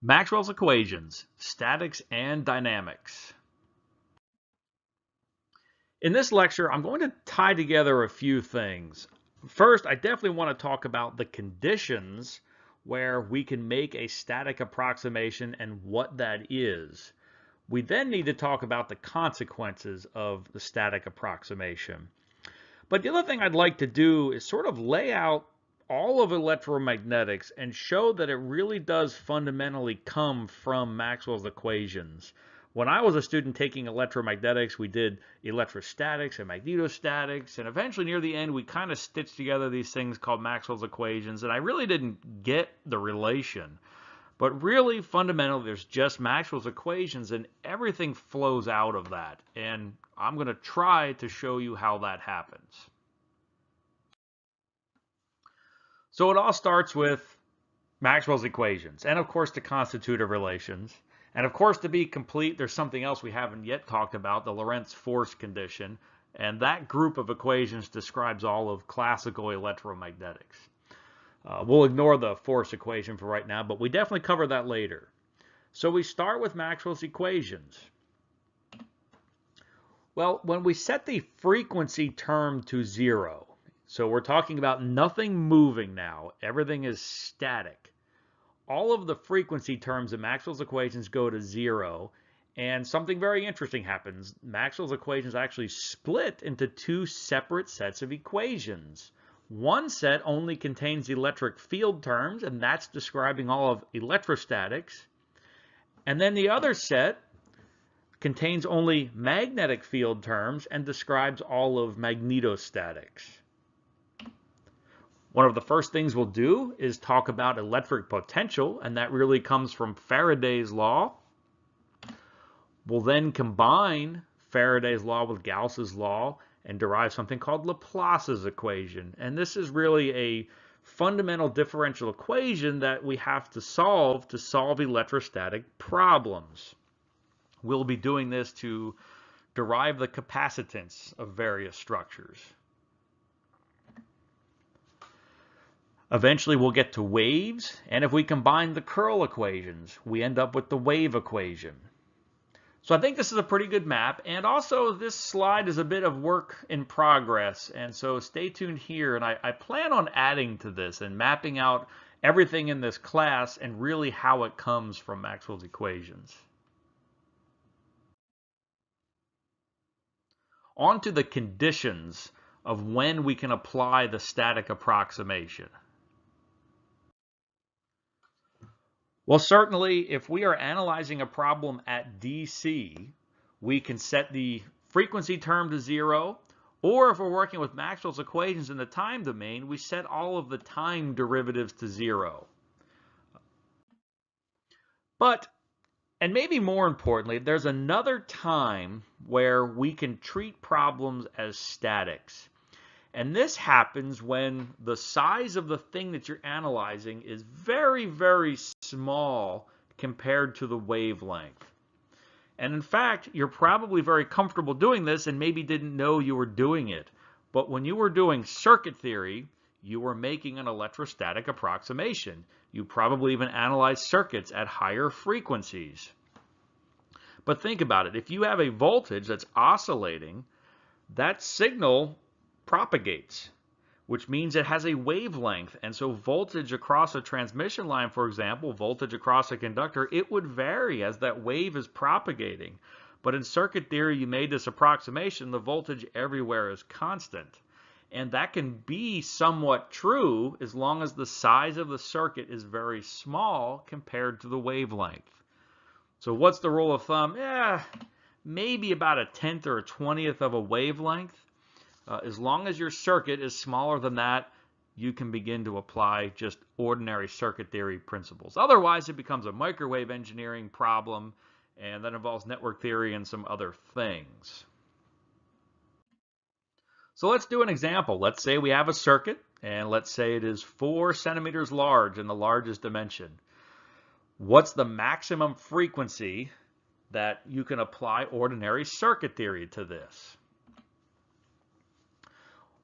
Maxwell's equations, statics and dynamics. In this lecture, I'm going to tie together a few things. First, I definitely want to talk about the conditions where we can make a static approximation and what that is. We then need to talk about the consequences of the static approximation. But the other thing I'd like to do is sort of lay out all of electromagnetics and show that it really does fundamentally come from Maxwell's equations. When I was a student taking electromagnetics, we did electrostatics and magnetostatics, and eventually near the end we kind of stitched together these things called Maxwell's equations, and I really didn't get the relation. But really, fundamentally, there's just Maxwell's equations, and everything flows out of that. And I'm going to try to show you how that happens. So it all starts with Maxwell's equations, and of course the constitutive relations. And of course, to be complete, there's something else we haven't yet talked about, the Lorentz force condition. And that group of equations describes all of classical electromagnetics. We'll ignore the force equation for right now, but we definitely cover that later. So we start with Maxwell's equations. Well, when we set the frequency term to 0, so we're talking about nothing moving now, everything is static. All of the frequency terms in Maxwell's equations go to 0, and something very interesting happens. Maxwell's equations actually split into two separate sets of equations. One set only contains electric field terms, and that's describing all of electrostatics. And then the other set contains only magnetic field terms and describes all of magnetostatics. One of the first things we'll do is talk about electric potential, and that really comes from Faraday's law. We'll then combine Faraday's law with Gauss's law and derive something called Laplace's equation. And this is really a fundamental differential equation that we have to solve electrostatic problems. We'll be doing this to derive the capacitance of various structures. Eventually we'll get to waves, and if we combine the curl equations, we end up with the wave equation. So I think this is a pretty good map, and also this slide is a bit of work in progress, and so stay tuned here, and I plan on adding to this and mapping out everything in this class and really how it comes from Maxwell's equations. On to the conditions of when we can apply the static approximation. Well, certainly, if we are analyzing a problem at DC, we can set the frequency term to 0, or if we're working with Maxwell's equations in the time domain, we set all of the time derivatives to 0. But, and maybe more importantly, there's another time where we can treat problems as statics. And this happens when the size of the thing that you're analyzing is very, very small compared to the wavelength. And in fact, you're probably very comfortable doing this and maybe didn't know you were doing it. But when you were doing circuit theory, you were making an electrostatic approximation. You probably even analyzed circuits at higher frequencies. But think about it. If you have a voltage that's oscillating, that signal propagates, which means it has a wavelength, and so voltage across a transmission line, for example, voltage across a conductor, it would vary as that wave is propagating. But in circuit theory, you made this approximation, the voltage everywhere is constant. And that can be somewhat true as long as the size of the circuit is very small compared to the wavelength. So what's the rule of thumb? Maybe about 1/10 or 1/20 of a wavelength. As long as your circuit is smaller than that, you can begin to apply just ordinary circuit theory principles. Otherwise, it becomes a microwave engineering problem, and that involves network theory and some other things. So let's do an example. Let's say we have a circuit, and let's say it is 4 centimeters large in the largest dimension. What's the maximum frequency that you can apply ordinary circuit theory to this?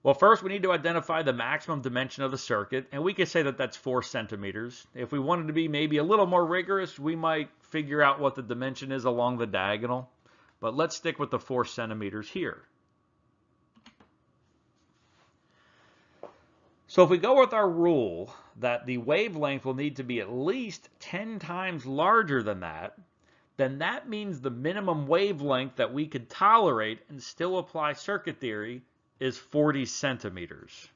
Well, first we need to identify the maximum dimension of the circuit, and we could say that that's 4 centimeters. If we wanted to be maybe a little more rigorous, we might figure out what the dimension is along the diagonal, but let's stick with the 4 centimeters here. So if we go with our rule that the wavelength will need to be at least 10 times larger than that, then that means the minimum wavelength that we could tolerate and still apply circuit theory is 40 centimeters.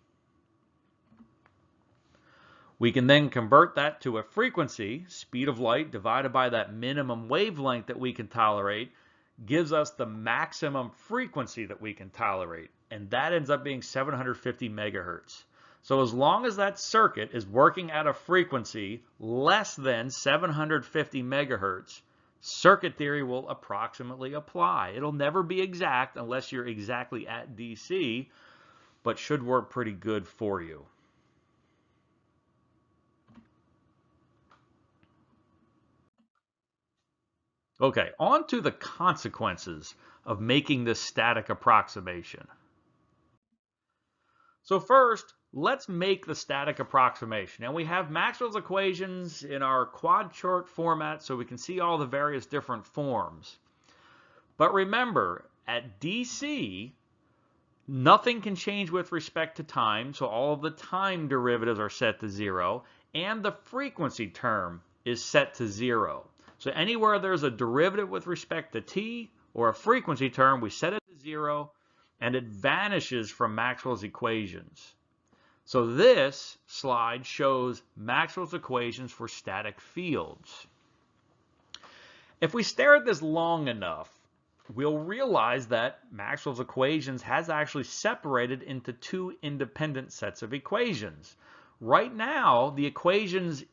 We can then convert that to a frequency, speed of light divided by that minimum wavelength that we can tolerate, gives us the maximum frequency that we can tolerate, and that ends up being 750 megahertz. So as long as that circuit is working at a frequency less than 750 megahertz, circuit theory will approximately apply. It'll never be exact unless you're exactly at DC, but should work pretty good for you. Okay, on to the consequences of making this static approximation. So first, let's make the static approximation. And we have Maxwell's equations in our quad chart format so we can see all the various different forms. But remember, at DC, nothing can change with respect to time, so all of the time derivatives are set to 0, and the frequency term is set to 0. So anywhere there's a derivative with respect to t or a frequency term, we set it to 0, and it vanishes from Maxwell's equations. So this slide shows Maxwell's equations for static fields. If we stare at this long enough, we'll realize that Maxwell's equations has actually separated into 2 independent sets of equations. Right now, the equations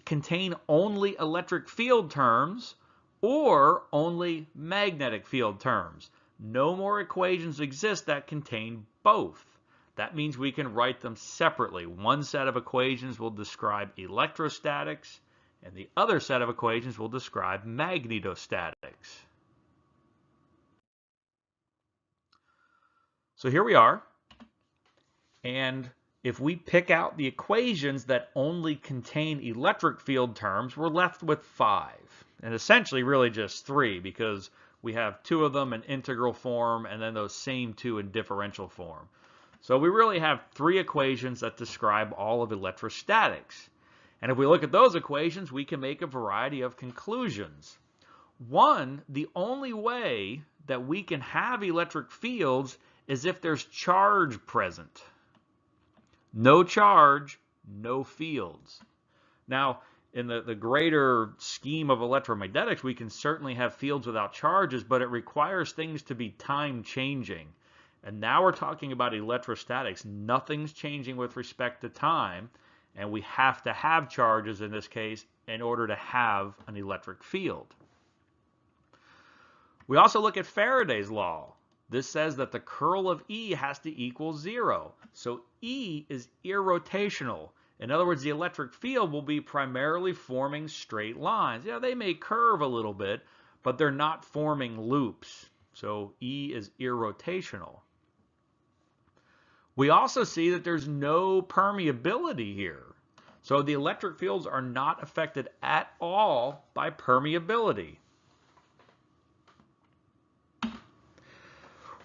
contain only electric field terms or only magnetic field terms. No more equations exist that contain both. That means we can write them separately. One set of equations will describe electrostatics, and the other set of equations will describe magnetostatics. So here we are, and if we pick out the equations that only contain electric field terms, we're left with 5, and essentially really just 3, because we have 2 of them in integral form and then those same 2 in differential form. So we really have 3 equations that describe all of electrostatics. And if we look at those equations, we can make a variety of conclusions. One, the only way that we can have electric fields is if there's charge present. No charge, no fields. Now, in the greater scheme of electromagnetics, we can certainly have fields without charges, but it requires things to be time changing. And now we're talking about electrostatics. Nothing's changing with respect to time, and we have to have charges in this case in order to have an electric field. We also look at Faraday's law. This says that the curl of E has to equal 0. So E is irrotational. In other words, the electric field will be primarily forming straight lines. Yeah, they may curve a little bit, but they're not forming loops. So E is irrotational. We also see that there's no permeability here. So the electric fields are not affected at all by permeability.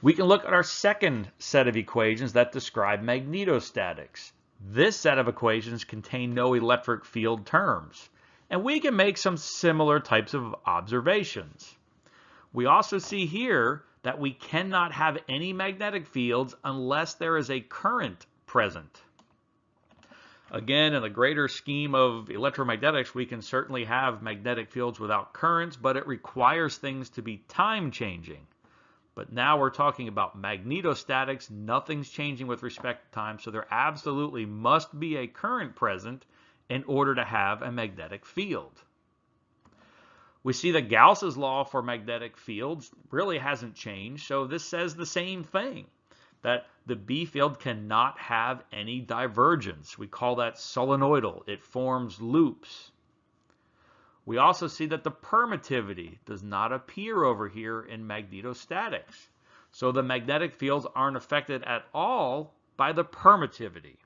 We can look at our second set of equations that describe magnetostatics. This set of equations contain no electric field terms, and we can make some similar types of observations. We also see here that we cannot have any magnetic fields unless there is a current present. Again, in the greater scheme of electromagnetics, we can certainly have magnetic fields without currents, but it requires things to be time changing. But now we're talking about magnetostatics. Nothing's changing with respect to time, so there absolutely must be a current present in order to have a magnetic field. We see that Gauss's law for magnetic fields really hasn't changed, so this says the same thing, that the B field cannot have any divergence. We call that solenoidal. It forms loops. We also see that the permittivity does not appear over here in magnetostatics. So the magnetic fields aren't affected at all by the permittivity.